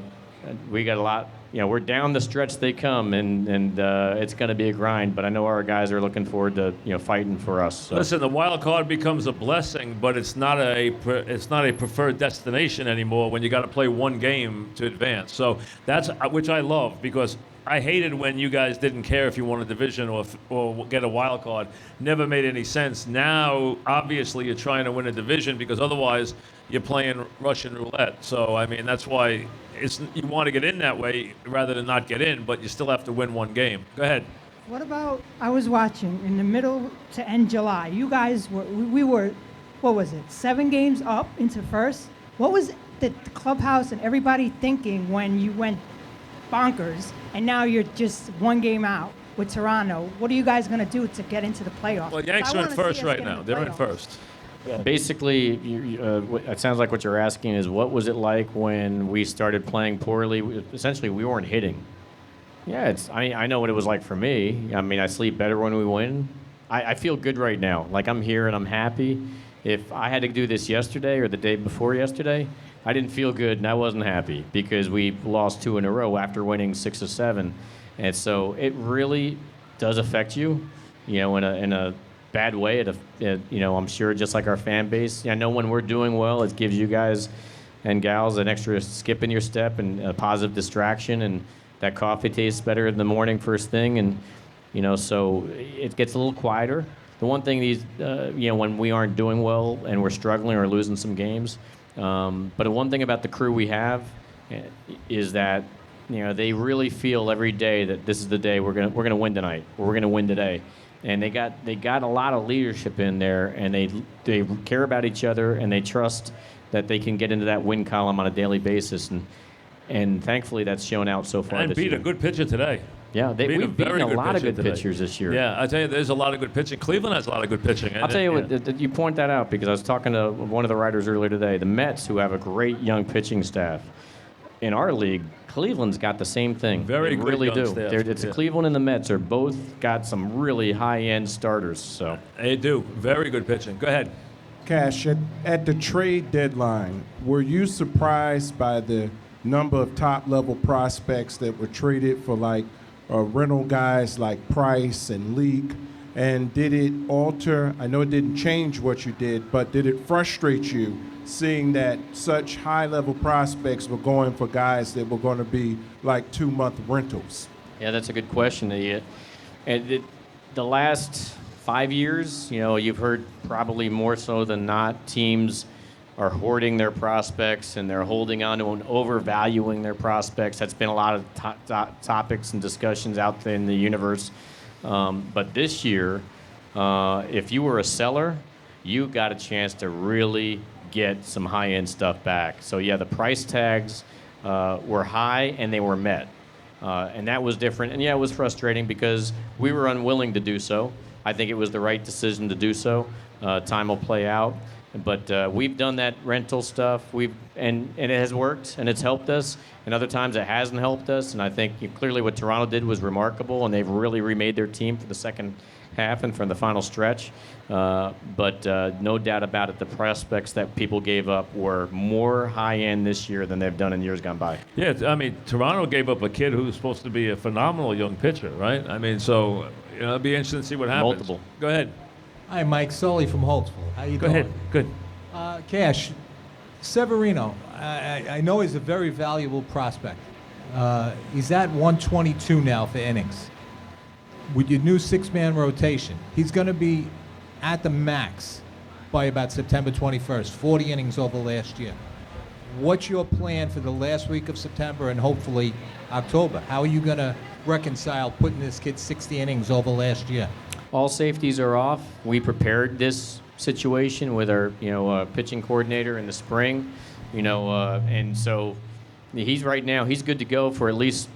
we got a lot. We're down the stretch they come, and it's going to be a grind. But I know our guys are looking forward to fighting for us. So. Listen, the wild card becomes a blessing, but it's not a preferred destination anymore when you got to play one game to advance. So that's which I love, because I hated when you guys didn't care if you won a division or get a wild card. Never made any sense. Now, obviously, you're trying to win a division because otherwise you're playing Russian roulette. So, I mean, that's why you want to get in that way rather than not get in, but you still have to win one game. Go ahead. What about, I was watching in the middle to end July. You guys we were, what was it, 7 games up into first? What was the clubhouse and everybody thinking when you went bonkers and now you're just 1 game out with Toronto? What are you guys going to do to get into the playoffs? Well, Yankees are in first right now. They're in first. Basically, it sounds like what you're asking is, what was it like when we started playing poorly? Essentially, we weren't hitting. Yeah, I know what it was like for me. I mean, I sleep better when we win. I feel good right now. Like, I'm here and I'm happy. If I had to do this yesterday or the day before yesterday, I didn't feel good and I wasn't happy because we lost 2 in a row after winning 6 or 7. And so it really does affect you, in a bad way. I'm sure just like our fan base. I know when we're doing well, it gives you guys and gals an extra skip in your step and a positive distraction, and that coffee tastes better in the morning first thing, and so it gets a little quieter. The one thing when we aren't doing well and we're struggling or losing some games, but the one thing about the crew we have is that they really feel every day that this is the day we're gonna win tonight, or we're gonna win today. And they got a lot of leadership in there, and they care about each other, and they trust that they can get into that win column on a daily basis, and thankfully that's shown out so far. And this year. A good pitcher today. Yeah, we've beaten a lot of good pitchers this year. Yeah, I tell you, there's a lot of good pitching. Cleveland has a lot of good pitching. I'll tell you what, you point that out because I was talking to one of the writers earlier today. The Mets, who have a great young pitching staff, in our league, Cleveland's got the same thing. Very good really young do. staff. Cleveland and the Mets are both got some really high-end starters. So they do. Very good pitching. Go ahead. Cash, at the trade deadline, were you surprised by the number of top-level prospects that were traded for, like, rental guys like Price and Leak? And did it alter, I know it didn't change what you did, but did it frustrate you seeing that such high-level prospects were going for guys that were going to be like 2-month rentals? Yeah, that's a good question. And the last 5 years, you've heard probably more so than not, teams are hoarding their prospects and they're holding on to and overvaluing their prospects. That's been a lot of topics and discussions out there in the universe. But this year, if you were a seller, you got a chance to really get some high-end stuff back. So yeah, the price tags were high and they were met. And that was different. And yeah, it was frustrating because we were unwilling to do so. I think it was the right decision to do so. Time will play out. But we've done that rental stuff. And it has worked and it's helped us. And other times it hasn't helped us. And I think clearly what Toronto did was remarkable, and they've really remade their team for the second half and for the final stretch. But no doubt about it, the prospects that people gave up were more high-end this year than they've done in years gone by. Yeah, I mean, Toronto gave up a kid who was supposed to be a phenomenal young pitcher, right? I mean, so it'll be interesting to see what happens. Multiple. Go ahead. Hi, Mike Sully from Holtzville. How you Go doing? ahead. Good. Cash, Severino, I know he's a very valuable prospect. He's at 122 now for innings. With your new 6-man rotation, he's going to be at the max by about September 21st, 40 innings over last year. What's your plan for the last week of September and hopefully October? How are you going to reconcile putting this kid 60 innings over last year? All safeties are off. We prepared this situation with our, pitching coordinator in the spring, and so he's good to go for at least,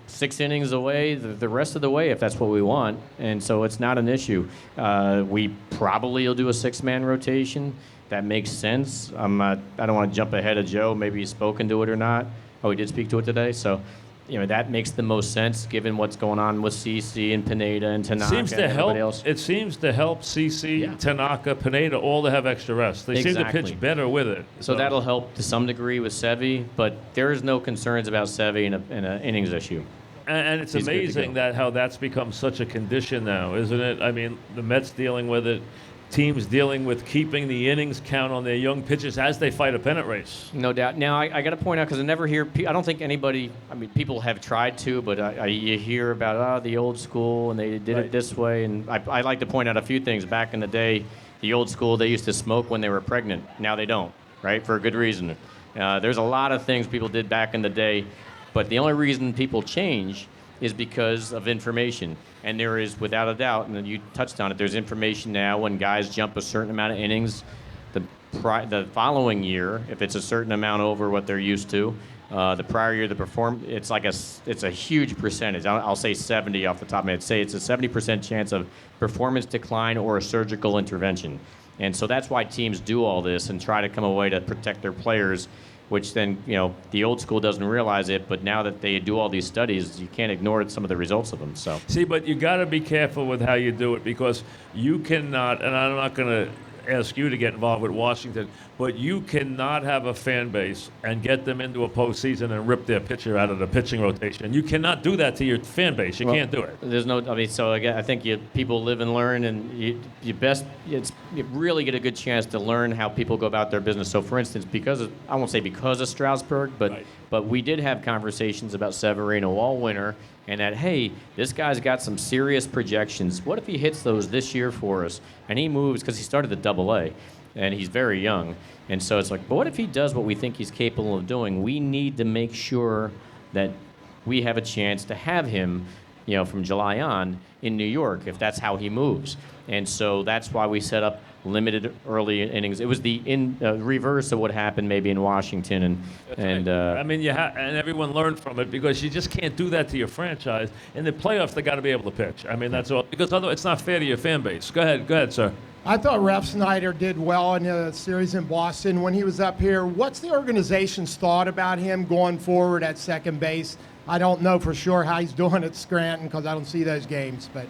6 innings away, the rest of the way, if that's what we want. And so it's not an issue. We probably will do a 6-man rotation. That makes sense. I don't want to jump ahead of Joe. Maybe he's spoken to it or not. Oh, he did speak to it today. So that makes the most sense given what's going on with CC and Pineda and Tanaka Seems and to everybody help. else. It seems to help CC, Yeah. Tanaka, Pineda, all to have extra rest. They seem to Exactly. pitch better with it. So that'll help to some degree with Sevy, but there is no concerns about Sevy in an innings issue. And it's He's good to amazing go. how that's become such a condition now, isn't it? I mean, the Mets dealing with it, teams dealing with keeping the innings count on their young pitchers as they fight a pennant race. No doubt. Now, I got to point out, because I never hear, I don't think anybody, people have tried to, but you hear about, the old school, and they did it this way. And I like to point out a few things. Back in the day, the old school, they used to smoke when they were pregnant. Now they don't, right? For a good reason. There's a lot of things people did back in the day, but the only reason people change is because of information. And there is, without a doubt, and you touched on it, there's information now when guys jump a certain amount of innings, the following year, if it's a certain amount over what they're used to, the prior year, it's a huge percentage. I'll say 70 off the top of my head. Say it's a 70% chance of performance decline or a surgical intervention. And so that's why teams do all this and try to come away to protect their players, which then, the old school doesn't realize it, but now that they do all these studies, you can't ignore some of the results of them. So See, but you got to be careful with how you do it, because you cannot, and I'm not going to ask you to get involved with Washington, but you cannot have a fan base and get them into a postseason and rip their pitcher out of the pitching rotation. You cannot do that to your fan base. You can't do it. There's no, so again, I think people live and learn, and you really get a good chance to learn how people go about their business. So, for instance, I won't say because of Strasburg, but we did have conversations about Severino all winter, and that, hey, this guy's got some serious projections. What if he hits those this year for us? And he moves, because he started at AA, and he's very young. And so it's like, but what if he does what we think he's capable of doing? We need to make sure that we have a chance to have him, from July on in New York, if that's how he moves. And so that's why we set up limited early innings. It was the reverse of what happened maybe in Washington, and I mean, and everyone learned from it, because you just can't do that to your franchise. In the playoffs, they got to be able to pitch. I mean, that's all, because otherwise it's not fair to your fan base. Go ahead, sir. I thought Ralph Snyder did well in the series in Boston when he was up here. What's the organization's thought about him going forward at second base? I don't know for sure how he's doing at Scranton, because I don't see those games, but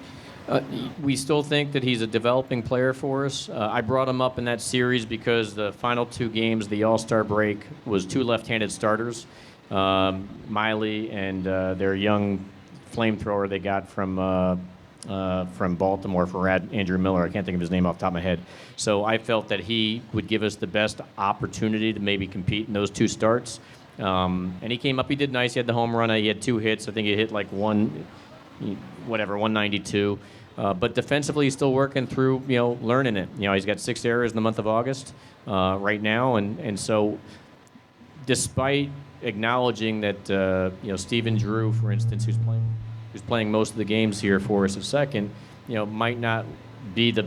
we still think that he's a developing player for us. I brought him up in that series because the final two games, the All-Star break, was two left-handed starters, Miley and their young flamethrower they got from Baltimore for Andrew Miller. I can't think of his name off the top of my head. So I felt that he would give us the best opportunity to maybe compete in those two starts. And he came up, he did nice. He had the home run. He had 2 hits. I think he hit like 192. But defensively, he's still working through, learning it. He's got 6 errors in the month of August right now. And so despite acknowledging that, Stephen Drew, for instance, who's playing most of the games here for us at second, might not be the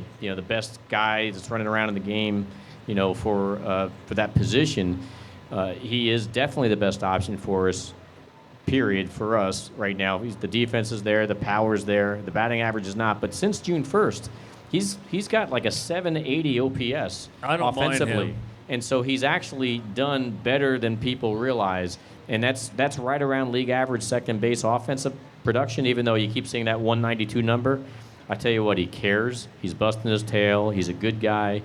best guy that's running around in the game, for that position. He is definitely the best option for us, period, for us right now. The defense is there, the power's there, the batting average is not. But since June 1st, he's got like a 780 OPS I don't mind offensively. him. And so he's actually done better than people realize. And that's right around league average second base offensive production, even though you keep seeing that 192 number. I tell you what, he cares. He's busting his tail. He's a good guy.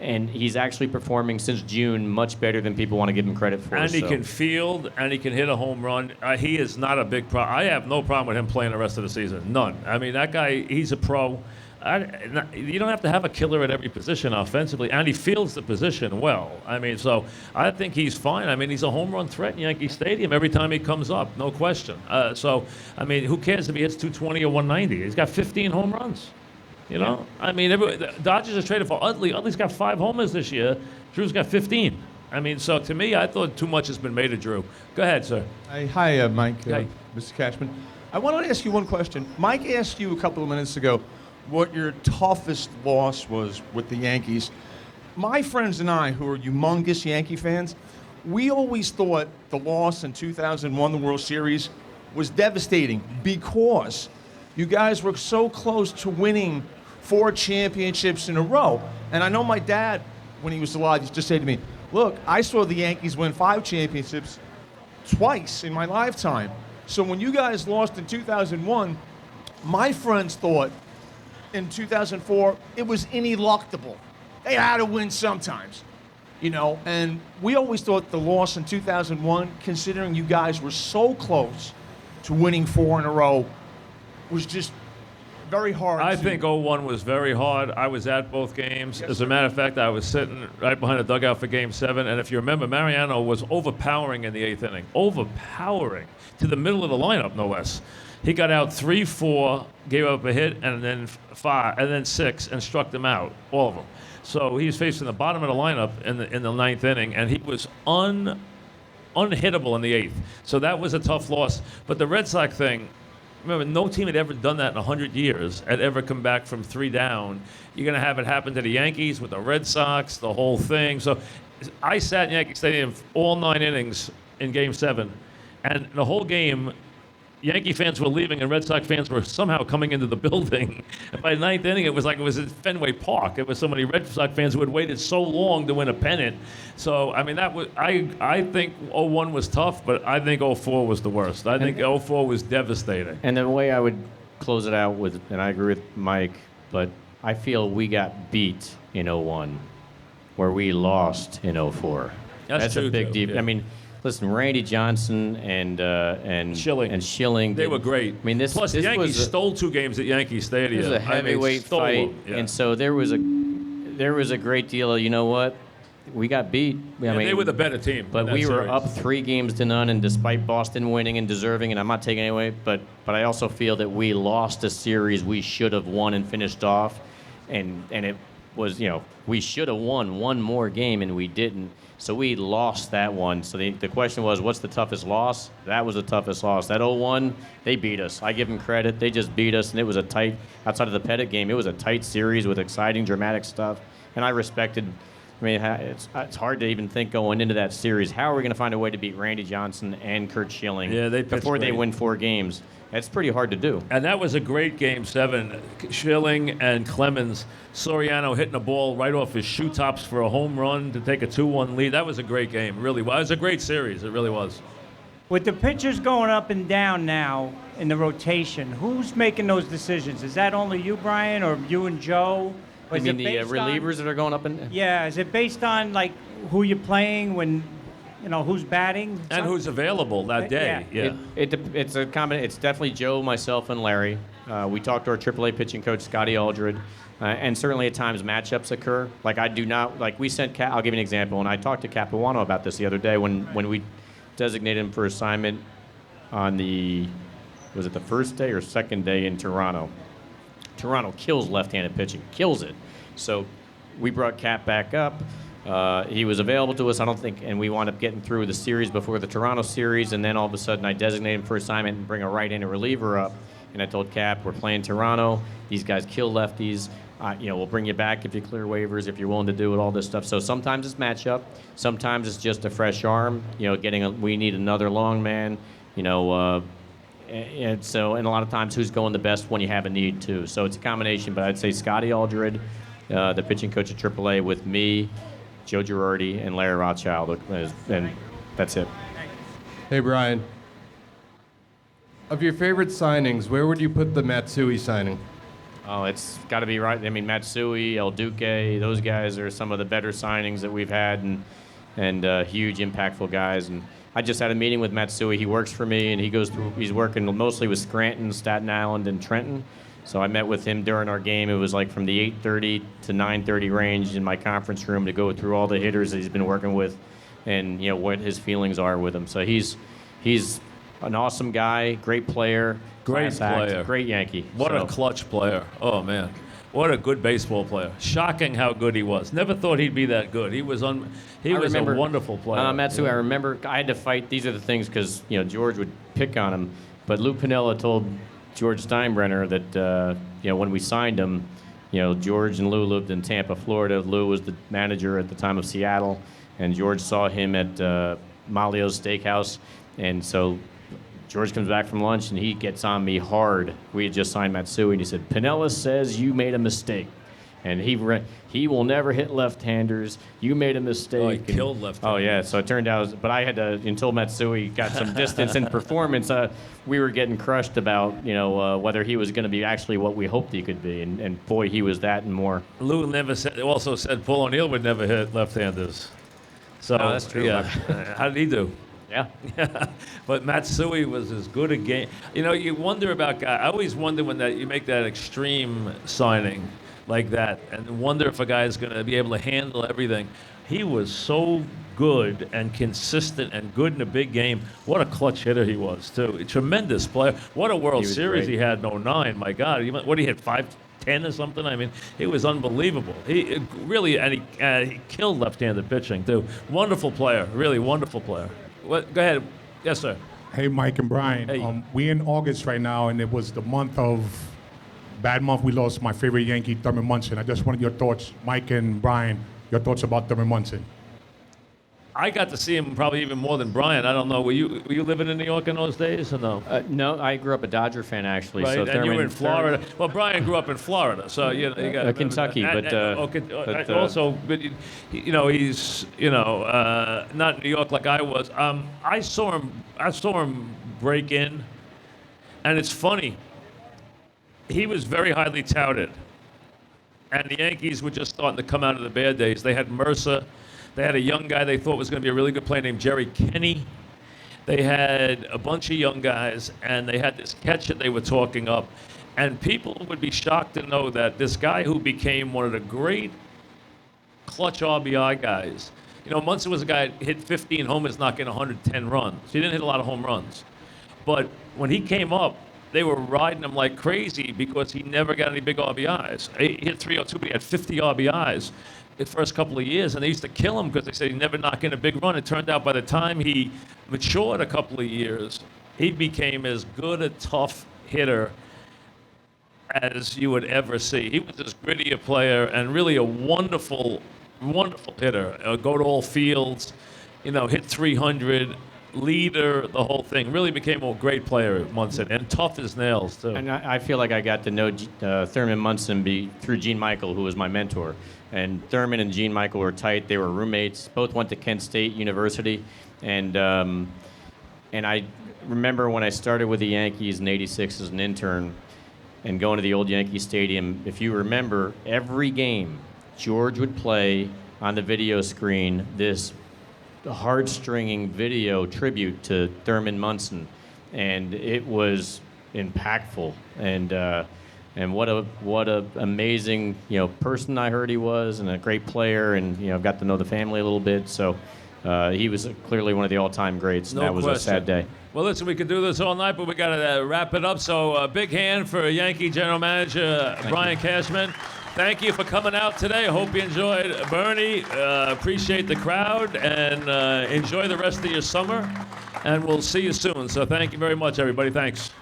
And he's actually performing since June much better than people want to give him credit for. And he can field, and he can hit a home run. He is not a big problem. I have no problem with him playing the rest of the season. None. I mean, that guy, he's a pro. You don't have to have a killer at every position offensively, and he fields the position well. I mean, so I think he's fine. I mean, he's a home run threat in Yankee Stadium every time he comes up, no question. So, I mean, who cares if he hits 220 or 190? He's got 15 home runs. I mean, the Dodgers are traded for Utley. Utley's got 5 homers this year. Drew's got 15. I mean, so to me, I thought too much has been made of Drew. Go ahead, sir. Hi, Mike. Hi. Mr. Cashman. I wanted to ask you one question. Mike asked you a couple of minutes ago what your toughest loss was with the Yankees. My friends and I, who are humongous Yankee fans, we always thought the loss in 2001, the World Series, was devastating because you guys were so close to winning 4 championships in a row. And I know my dad, when he was alive, used to say to me, look, I saw the Yankees win 5 championships twice in my lifetime. So when you guys lost in 2001, my friends thought in 2004 it was ineluctable. They had to win sometimes, you know. And we always thought the loss in 2001, considering you guys were so close to winning 4 in a row, was just very hard. I think 01 was very hard. I was at both games. Yes, As a matter of fact, I was sitting right behind the dugout for Game 7. And if you remember, Mariano was overpowering in the 8th inning. Overpowering to the middle of the lineup, no less. He got out 3-4, gave up a hit, and then 5, and then 6, and struck them out, all of them. So he's facing the bottom of the lineup in the 9th inning, and he was unhittable in the 8th. So that was a tough loss. But the Red Sox thing, remember, no team had ever done that in 100 years, had ever come back from 3 down. You're going to have it happen to the Yankees with the Red Sox, the whole thing. So I sat in Yankee Stadium all 9 innings in Game 7, and the whole game, Yankee fans were leaving and Red Sox fans were somehow coming into the building. And by the 9th inning, it was like it was at Fenway Park. It was so many Red Sox fans who had waited so long to win a pennant. So, I mean, that was I think 01 was tough, but I think 04 was the worst. I think 04 was devastating. And the way I would close it out with, and I agree with Mike, but I feel we got beat in 01, where we lost in 04. That's true, a big too, deep. yeah. I mean, listen, Randy Johnson and Schilling. They were great. I mean, this Plus, this the Yankees was stole 2 games at Yankee Stadium. It was a heavyweight stole fight, them, yeah. and so there was a great deal of, you know what, we got beat. I Yeah, mean, they were the better team. but in that we were series. up 3-0, and despite Boston winning and deserving, and I'm not taking it away, but I also feel that we lost a series we should have won and finished off, and it was, you know, we should have won one more game and we didn't. So we lost that one. So the question was, what's the toughest loss? That was the toughest loss. That 01, they beat us. I give them credit. They just beat us, and it was a tight, outside of the Pettit game, it was a tight series with exciting, dramatic stuff. And I respected, I mean, it's hard to even think going into that series, how are we going to find a way to beat Randy Johnson and Kurt Schilling before they win 4 games? That's pretty hard to do. And that was a great Game 7. Schilling and Clemens, Soriano hitting a ball right off his shoe tops for a home run to take a 2-1 lead. That was a great game, really was. It was a great series. It really was. With the pitchers going up and down now in the rotation, who's making those decisions? Is that only you, Brian, or you and Joe? Or You is mean it the based relievers that are going up and on, yeah, is it based on, like, who you're playing when, you know, who's batting? And who's available that day. Yeah. It's a combination. It's definitely Joe, myself, and Larry. We talked to our AAA pitching coach, Scotty Aldred, and certainly at times matchups occur. Like I do not like we sent. I'll give you an example. And I talked to Capuano about this the other day when we designated him for assignment on was it the first day or second day in Toronto? Toronto kills left-handed pitching, kills it. So we brought Cap back up. He was available to us, I don't think, and we wound up getting through the series before the Toronto series, and then all of a sudden I designated him for assignment and bring a right-handed reliever up, and I told Cap, we're playing Toronto, these guys kill lefties, you know, we'll bring you back if you clear waivers, if you're willing to do it, all this stuff. So sometimes it's matchup, sometimes it's just a fresh arm, you know, we need another long man, you know, and a lot of times who's going the best when you have a need too. So it's a combination, but I'd say Scotty Aldred, the pitching coach at AAA, with me, Joe Girardi, and Larry Rothschild, and that's it. Hey, Brian. Of your favorite signings, where would you put the Matsui signing? Oh, it's got to be right. I mean, Matsui, El Duque, those guys are some of the better signings that we've had, and huge, impactful guys. And I just had a meeting with Matsui. He works for me, and he's working mostly with Scranton, Staten Island, and Trenton. So I met with him during our game. It was like from the 8:30 to 9:30 range in my conference room to go through all the hitters that he's been working with, and you know what his feelings are with them. So he's an awesome guy, great player, Great class act, player. great Yankee. What a clutch player. Oh, man. What a good baseball player. Shocking how good he was. Never thought he'd be that good. He was a wonderful player. Matsui, I remember I had to fight. These are the things because you know George would pick on him, but Lou Piniella told George Steinbrenner that you know when we signed him, you know George and Lou lived in Tampa, Florida. Lou was the manager at the time of Seattle, and George saw him at Malio's Steakhouse, and so George comes back from lunch and he gets on me hard. We had just signed Matsui, and he said, "Piniella says you made a mistake." and he will never hit left-handers. You made a mistake. Oh, he And- killed left-handers. Oh yeah, so it turned out, but I had to, until Matsui got some distance in performance, we were getting crushed about, whether he was going to be actually what we hoped he could be, and boy, he was that and more. Lou also said Paul O'Neill would never hit left-handers. So Oh, that's true. Yeah, how did he do? Yeah. But Matsui was as good a game. You wonder about guys. I always wonder when you make that extreme signing like that, and wonder if a guy is going to be able to handle everything. He was so good and consistent and good in a big game. What a clutch hitter he was, too. A tremendous player. What a World Series great. he had in 09. My God. What he hit, 510 or something? I mean, it was unbelievable. He really, and he killed left-handed pitching, too. Wonderful player. Really wonderful player. Go ahead. Yes, sir. Hey, Mike and Brian. Hey. We in August right now, and it was the bad month we lost my favorite Yankee, Thurman Munson. I just wanted your thoughts, Mike and Brian, your thoughts about Thurman Munson. I got to see him probably even more than Brian. I don't know. Were you living in New York in those days or no? No, I grew up a Dodger fan, actually. Right, So and you were in Florida. Well, Brian grew up in Florida, so you got Kentucky, but also, he's not in New York like I was. I saw him break in, and it's funny. He was very highly touted, and the Yankees were just starting to come out of the bad days. They had Mercer. They had a young guy they thought was going to be a really good player named Jerry Kenny. They had a bunch of young guys, and they had this catch that they were talking up. And people would be shocked to know that this guy who became one of the great clutch RBI guys, Munson was a guy that hit 15 homers, knocking 110 runs. He didn't hit a lot of home runs. But when he came up, they were riding him like crazy because he never got any big RBIs. He hit 302, but he had 50 RBIs the first couple of years, and they used to kill him because they said he never knocked in a big run. It turned out by the time he matured a couple of years, he became as good a tough hitter as you would ever see. He was as gritty a player and really a wonderful, wonderful hitter. Go to all fields, hit 300, leader, the whole thing. Really became a great player, Munson, and tough as nails, too. And I feel like I got to know Thurman Munson through Gene Michael, who was my mentor. And Thurman and Gene Michael were tight. They were roommates. Both went to Kent State University. And I remember when I started with the Yankees in '86 as an intern and going to the old Yankee Stadium, if you remember, every game, George would play on the video screen this heartstringing video tribute to Thurman Munson. And it was impactful. And what a amazing person I heard he was, and a great player, and I've got to know the family a little bit. So he was clearly one of the all-time greats. And No that was question. a sad day. Well, listen, we could do this all night, but we got to wrap it up. So a big hand for Yankee General Manager Brian Cashman. Thank you for coming out today. I hope you enjoyed. Bernie, appreciate the crowd, and enjoy the rest of your summer. And we'll see you soon. So thank you very much, everybody. Thanks.